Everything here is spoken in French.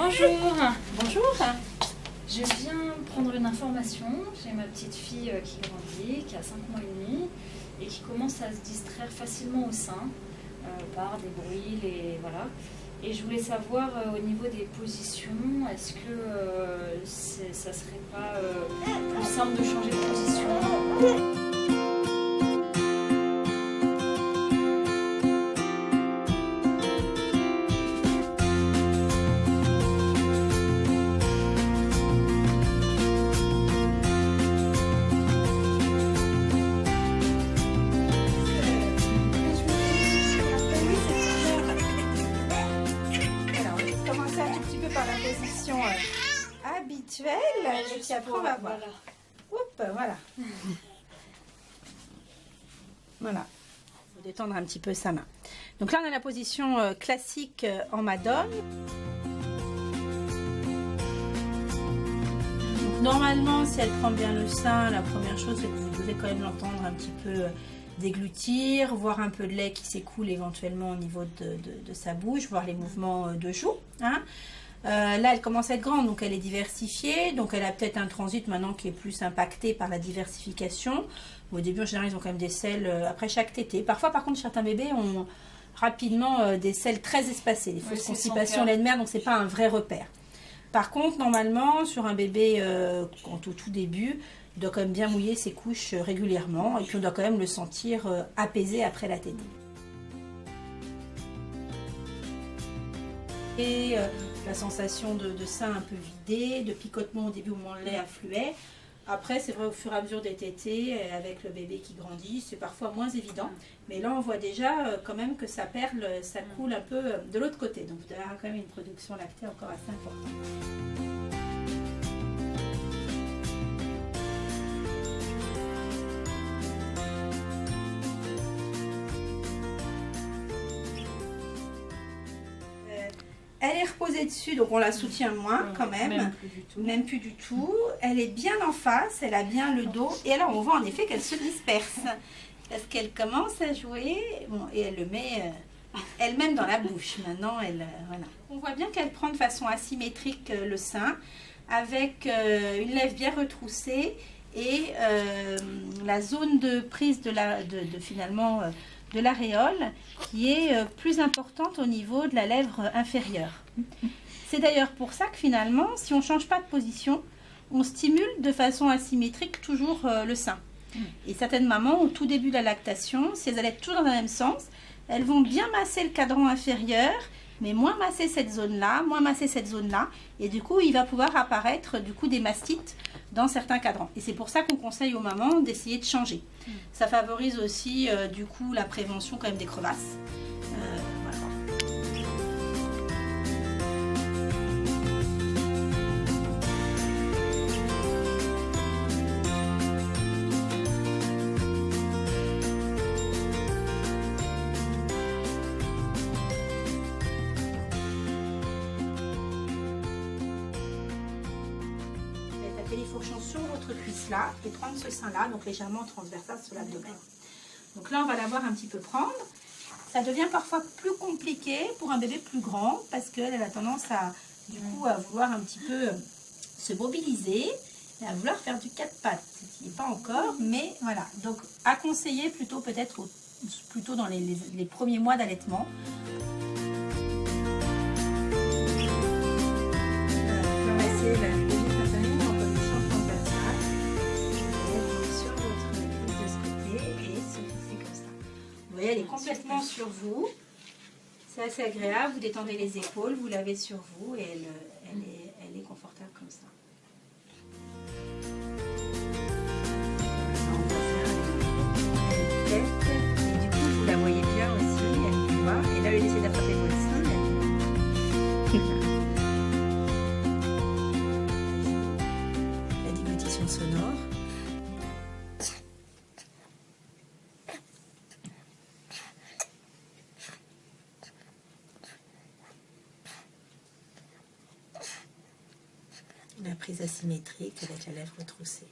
Bonjour. Bonjour. Je viens prendre une information. J'ai ma petite fille qui grandit, qui a 5 mois et demi et qui commence à se distraire facilement au sein par des bruits, voilà. Et je voulais savoir au niveau des positions, est-ce que ça serait pas plus simple de changer de position? Par la position habituelle, et puis après on va voir. Voilà. Voilà. Il faut détendre un petit peu sa main. Donc là on a la position classique en Madone. Donc, normalement, si elle prend bien le sein, la première chose c'est que vous devez quand même l'entendre un petit peu déglutir, voir un peu de lait qui s'écoule éventuellement au niveau de sa bouche, voir les mouvements de joue. Hein. Là, elle commence à être grande, donc elle est diversifiée. Donc, elle a peut-être un transit maintenant qui est plus impacté par la diversification. Au début, en général, ils ont quand même des selles après chaque tétée. Parfois, par contre, certains bébés ont rapidement des selles très espacées, des fausses constipations, lait de mère, donc c'est pas un vrai repère. Par contre, normalement, sur un bébé au tout début, il doit quand même bien mouiller ses couches régulièrement. Et puis, on doit quand même le sentir apaisé après la tétée. Et la sensation de sein un peu vidé, de picotement au début où le lait affluait. Après, c'est vrai, au fur et à mesure des tétées, avec le bébé qui grandit, c'est parfois moins évident. Mais là, on voit déjà quand même que sa perle, ça coule un peu de l'autre côté. Donc, vous avez quand même une production lactée encore assez importante. Elle est reposée dessus, donc on la soutient moins quand même. Même plus du tout. Elle est bien en face, elle a bien le dos. Et alors on voit en effet qu'elle se disperse. Parce qu'elle commence à jouer et elle le met elle-même dans la bouche. Maintenant, voilà. On voit bien qu'elle prend de façon asymétrique le sein, avec une lèvre bien retroussée et la zone de prise finalement de l'aréole qui est plus importante au niveau de la lèvre inférieure. C'est d'ailleurs pour ça que finalement, si on ne change pas de position, on stimule de façon asymétrique toujours le sein. Et certaines mamans, au tout début de la lactation, si elles allaitent toujours dans le même sens, elles vont bien masser le cadran inférieur, mais moins masser cette zone-là, et du coup, il va pouvoir apparaître des mastites dans certains cadrans. Et c'est pour ça qu'on conseille aux mamans d'essayer de changer. Ça favorise aussi, la prévention quand même des crevasses. Voilà. Les fourchons sur votre cuisse là et prendre ce sein là, donc légèrement transversal sur l'abdomen. Donc là on va la voir un petit peu prendre. Ça devient parfois plus compliqué pour un bébé plus grand parce qu'elle a tendance à vouloir un petit peu se mobiliser et à vouloir faire du 4 pattes. Ce qui n'est pas encore, mais voilà. Donc à conseiller plutôt peut-être plutôt dans les premiers mois d'allaitement. Vous voyez, elle est complètement sur vous. C'est assez agréable. Vous détendez les épaules, vous l'avez sur vous et elle est confortable comme ça. Et du coup, vous la voyez bien aussi. Elle voit. Et là, elle essaie d'attraper votre sein. La déglutition sonore. La prise asymétrique avec la lèvre retroussée.